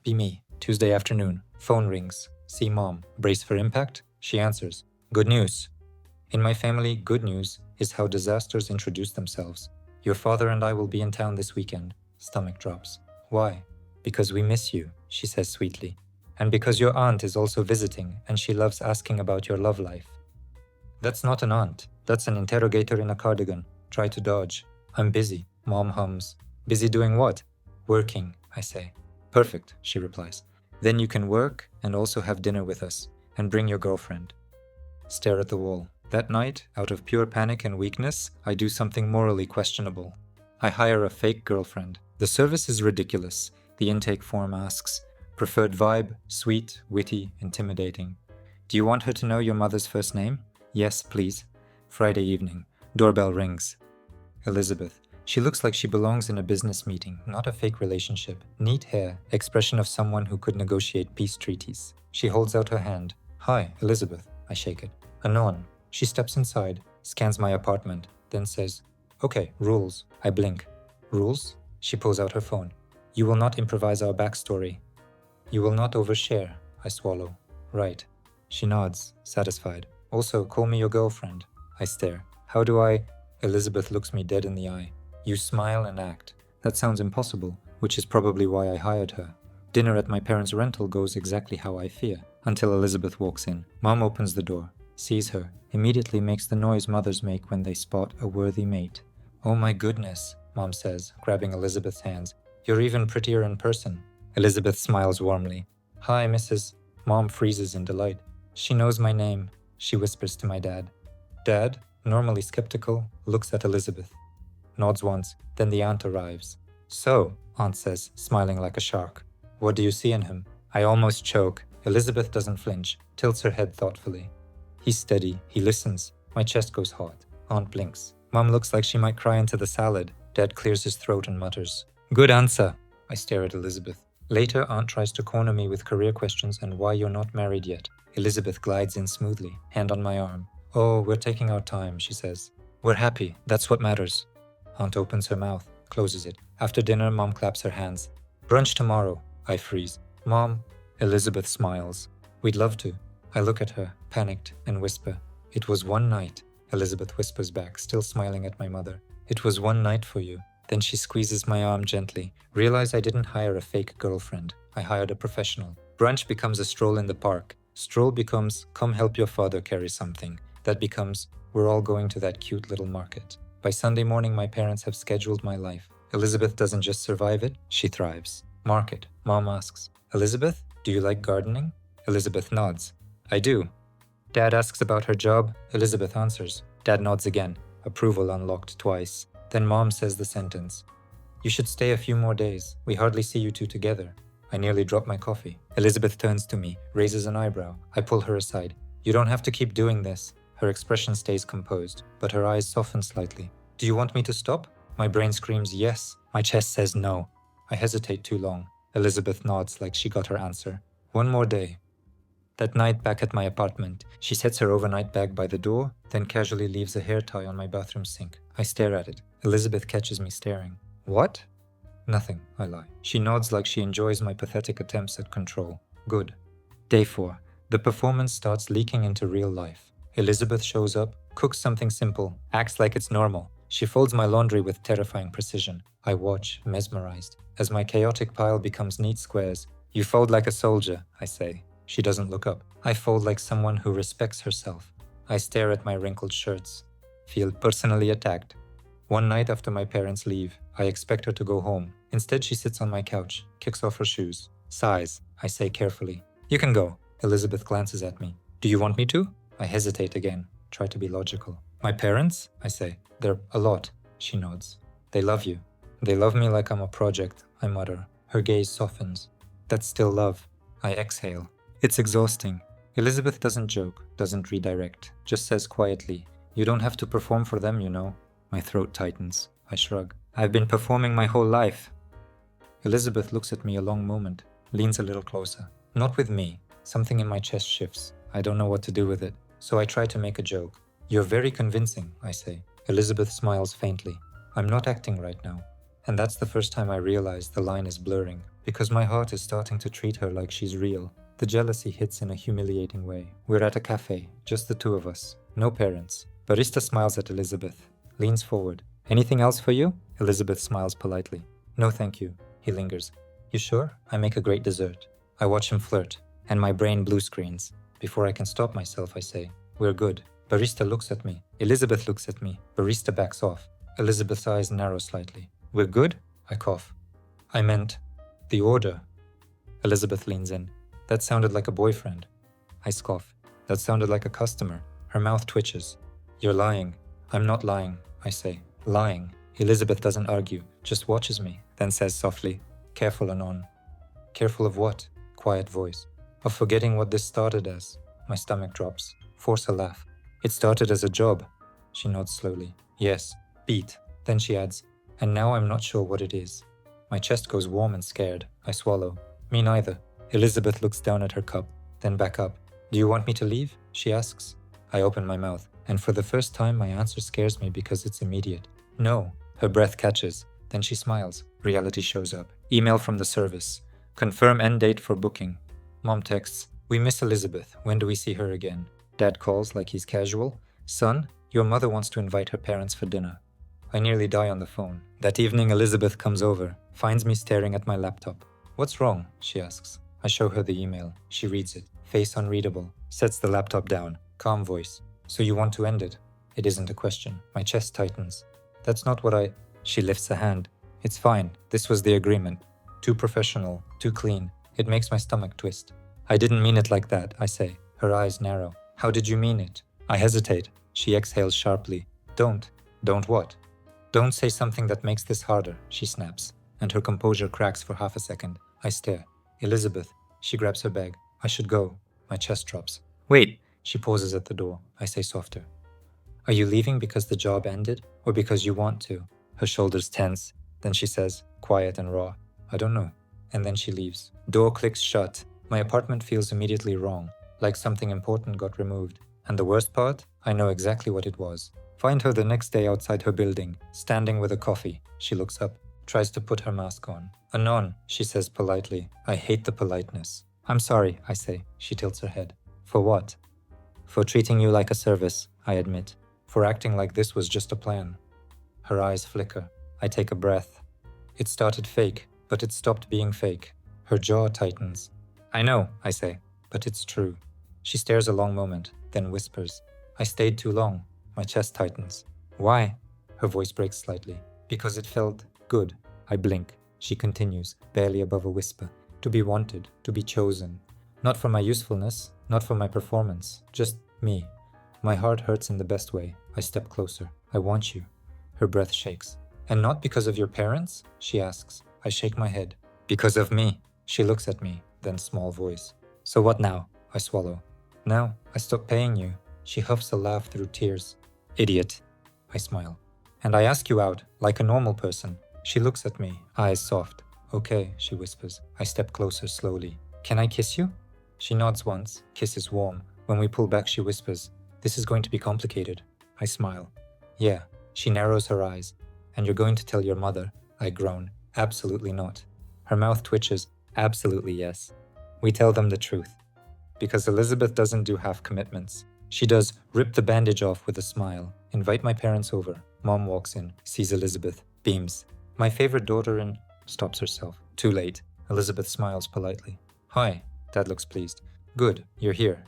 Be me. Tuesday afternoon. Phone rings. See mom. Brace for impact? She answers. Good news. In my family, good news is how disasters introduce themselves. Your father and I will be in town this weekend. Stomach drops. Why? Because we miss you, she says sweetly. And because your aunt is also visiting and she loves asking about your love life. That's not an aunt. That's an interrogator in a cardigan. Try to dodge. I'm busy, mom hums. Busy doing what? Working, I say. Perfect, she replies. Then you can work and also have dinner with us and bring your girlfriend. Stare at the wall. That night, out of pure panic and weakness, I do something morally questionable. I hire a fake girlfriend. The service is ridiculous. The intake form asks, preferred vibe, sweet, witty, intimidating. Do you want her to know your mother's first name? Yes, please. Friday evening. Doorbell rings. Elizabeth. She looks like she belongs in a business meeting, not a fake relationship. Neat hair, expression of someone who could negotiate peace treaties. She holds out her hand. Hi, Elizabeth. I shake it. Anon. She steps inside, scans my apartment, then says, Okay, rules. I blink. Rules? She pulls out her phone. You will not improvise our backstory. You will not overshare. I swallow. Right. She nods, satisfied. Also, call me your girlfriend. I stare. How do I? Elizabeth looks me dead in the eye. You smile and act. That sounds impossible, which is probably why I hired her. Dinner at my parents' rental goes exactly how I fear, until Elizabeth walks in. Mom opens the door, sees her, immediately makes the noise mothers make when they spot a worthy mate. Oh my goodness, Mom says, grabbing Elizabeth's hands. You're even prettier in person. Elizabeth smiles warmly. Hi, Mrs. Mom freezes in delight. She knows my name. She whispers to my dad. Dad, normally skeptical, looks at Elizabeth. Nods once, then the aunt arrives. So, Aunt says, smiling like a shark. What do you see in him? I almost choke. Elizabeth doesn't flinch, tilts her head thoughtfully. He's steady, he listens. My chest goes hot. Aunt blinks. Mom looks like she might cry into the salad. Dad clears his throat and mutters. Good answer. I stare at Elizabeth. Later, Aunt tries to corner me with career questions and why you're not married yet. Elizabeth glides in smoothly, hand on my arm. Oh, we're taking our time, she says. We're happy, that's what matters. Aunt opens her mouth, closes it. After dinner, Mom claps her hands. Brunch tomorrow. I freeze. Mom. Elizabeth smiles. We'd love to. I look at her, panicked, and whisper. It was one night. Elizabeth whispers back, still smiling at my mother. It was one night for you. Then she squeezes my arm gently. Realize I didn't hire a fake girlfriend. I hired a professional. Brunch becomes a stroll in the park. Stroll becomes, come help your father carry something. That becomes, we're all going to that cute little market. By Sunday morning, my parents have scheduled my life. Elizabeth doesn't just survive it, she thrives. Market. Mom asks, Elizabeth, do you like gardening? Elizabeth nods. I do. Dad asks about her job. Elizabeth answers. Dad nods again. Approval unlocked twice. Then Mom says the sentence. You should stay a few more days. We hardly see you two together. I nearly drop my coffee. Elizabeth turns to me, raises an eyebrow. I pull her aside. You don't have to keep doing this. Her expression stays composed, but her eyes soften slightly. Do you want me to stop? My brain screams yes. My chest says no. I hesitate too long. Elizabeth nods like she got her answer. One more day. That night back at my apartment, she sets her overnight bag by the door, then casually leaves a hair tie on my bathroom sink. I stare at it. Elizabeth catches me staring. What? Nothing, I lie. She nods like she enjoys my pathetic attempts at control. Good. Day 4. The performance starts leaking into real life. Elizabeth shows up, cooks something simple, acts like it's normal. She folds my laundry with terrifying precision. I watch, mesmerized. As my chaotic pile becomes neat squares, you fold like a soldier, I say. She doesn't look up. I fold like someone who respects herself. I stare at my wrinkled shirts. Feel personally attacked. One night after my parents leave, I expect her to go home. Instead, she sits on my couch, kicks off her shoes. Sighs. I say carefully. You can go. Elizabeth glances at me. Do you want me to? I hesitate again, try to be logical. My parents? I say. They're a lot. She nods. They love you. They love me like I'm a project, I mutter. Her gaze softens. That's still love. I exhale. It's exhausting. Elizabeth doesn't joke, doesn't redirect, just says quietly, You don't have to perform for them, you know. My throat tightens. I shrug. I've been performing my whole life. Elizabeth looks at me a long moment, leans a little closer. Not with me. Something in my chest shifts. I don't know what to do with it, so I try to make a joke. You're very convincing, I say. Elizabeth smiles faintly. I'm not acting right now. And that's the first time I realize the line is blurring. Because my heart is starting to treat her like she's real. The jealousy hits in a humiliating way. We're at a cafe, just the two of us. No parents. Barista smiles at Elizabeth, leans forward. Anything else for you? Elizabeth smiles politely. No thank you. He lingers. You sure? I make a great dessert. I watch him flirt, and my brain blue screens. Before I can stop myself, I say, we're good. Barista looks at me. Elizabeth looks at me. Barista backs off. Elizabeth's eyes narrow slightly. We're good? I cough. I meant, the order. Elizabeth leans in. That sounded like a boyfriend. I scoff. That sounded like a customer. Her mouth twitches. You're lying. I'm not lying, I say. Lying. Elizabeth doesn't argue, just watches me, then says softly, careful, Anon. Careful of what? Quiet voice. Of forgetting what this started as. My stomach drops. Force a laugh. It started as a job. She nods slowly. Yes, beat. Then she adds, and now I'm not sure what it is. My chest goes warm and scared. I swallow. Me neither. Elizabeth looks down at her cup, then back up. Do you want me to leave? She asks. I open my mouth, and for the first time my answer scares me because it's immediate. No. Her breath catches. Then she smiles. Reality shows up. Email from the service. Confirm end date for booking. Mom texts, we miss Elizabeth. When do we see her again? Dad calls like he's casual. Son, your mother wants to invite her parents for dinner. I nearly die on the phone. That evening Elizabeth comes over, finds me staring at my laptop. What's wrong? She asks. I show her the email. She reads it. Face unreadable. Sets the laptop down. Calm voice. So you want to end it? It isn't a question. My chest tightens. That's not what I... She lifts a hand. It's fine. This was the agreement. Too professional. Too clean. It makes my stomach twist. I didn't mean it like that, I say. Her eyes narrow. How did you mean it? I hesitate. She exhales sharply. Don't. Don't what? Don't say something that makes this harder, she snaps, and her composure cracks for half a second. I stare. Elizabeth. She grabs her bag. I should go. My chest drops. Wait. She pauses at the door. I say softer. Are you leaving because the job ended, or because you want to? Her shoulders tense. Then she says, quiet and raw, I don't know. And then she leaves. Door clicks shut. My apartment feels immediately wrong, like something important got removed. And the worst part? I know exactly what it was. Find her the next day outside her building, standing with a coffee. She looks up, tries to put her mask on. Anon, she says politely. I hate the politeness. I'm sorry, I say. She tilts her head. For what? For treating you like a service, I admit. For acting like this was just a plan. Her eyes flicker. I take a breath. It started fake, but it stopped being fake. Her jaw tightens. I know, I say, but it's true. She stares a long moment, then whispers. I stayed too long. My chest tightens. Why? Her voice breaks slightly. Because it felt good. I blink. She continues, barely above a whisper. To be wanted, to be chosen. Not for my usefulness, not for my performance, just me. My heart hurts in the best way. I step closer. I want you. Her breath shakes. And not because of your parents? She asks. I shake my head. Because of me. She looks at me, then small voice. So what now? I swallow. Now, I stop paying you. She huffs a laugh through tears. Idiot. I smile. And I ask you out, like a normal person. She looks at me, eyes soft. Okay, she whispers. I step closer slowly. Can I kiss you? She nods once, kiss is warm. When we pull back, she whispers. This is going to be complicated. I smile. Yeah. She narrows her eyes. And you're going to tell your mother? I groan. Absolutely not. Her mouth twitches. Absolutely yes. We tell them the truth. Because Elizabeth doesn't do half commitments. She does rip the bandage off with a smile. Invite my parents over. Mom walks in, sees Elizabeth, beams. My favorite daughter and stops herself. Too late. Elizabeth smiles politely. Hi. Dad looks pleased. Good, you're here.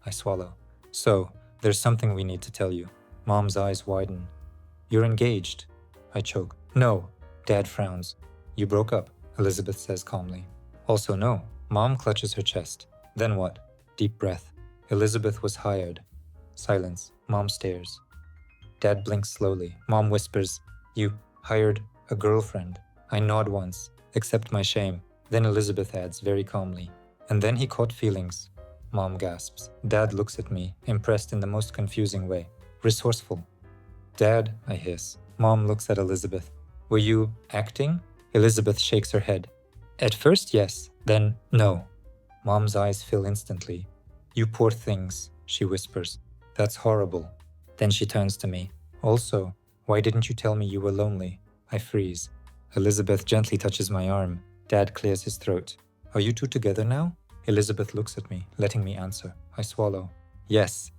I swallow. So, there's something we need to tell you. Mom's eyes widen. You're engaged. I choke. No. Dad frowns. You broke up, Elizabeth says calmly. Also no. Mom clutches her chest. Then what? Deep breath. Elizabeth was hired. Silence. Mom stares. Dad blinks slowly. Mom whispers, You hired a girlfriend. I nod once, accept my shame. Then Elizabeth adds very calmly, and then he caught feelings. Mom gasps. Dad looks at me, impressed in the most confusing way. Resourceful. Dad, I hiss. Mom looks at Elizabeth. Were you acting? Elizabeth shakes her head. At first, yes. Then, no. Mom's eyes fill instantly. You poor things, she whispers. That's horrible. Then she turns to me. Also, why didn't you tell me you were lonely? I freeze. Elizabeth gently touches my arm. Dad clears his throat. Are you two together now? Elizabeth looks at me, letting me answer. I swallow. Yes.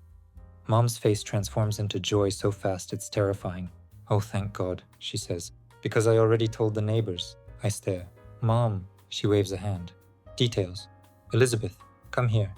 Mom's face transforms into joy so fast it's terrifying. Oh, thank God, she says. Because I already told the neighbors. I stare. Mom, she waves a hand. Details. Elizabeth, come here.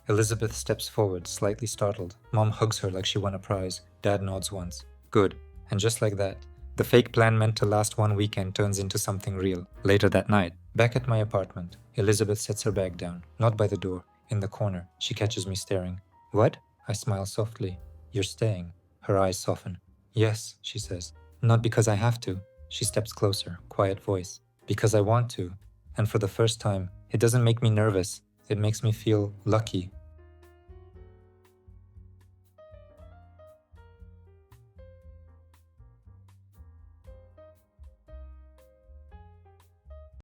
Elizabeth steps forward, slightly startled. Mom hugs her like she won a prize. Dad nods once. Good. And just like that, the fake plan meant to last one weekend turns into something real. Later that night, back at my apartment, Elizabeth sets her bag down, not by the door, in the corner. She catches me staring. What? I smile softly. You're staying. Her eyes soften. Yes, she says. Not because I have to. She steps closer, quiet voice. Because I want to. And for the first time, it doesn't make me nervous. It makes me feel lucky.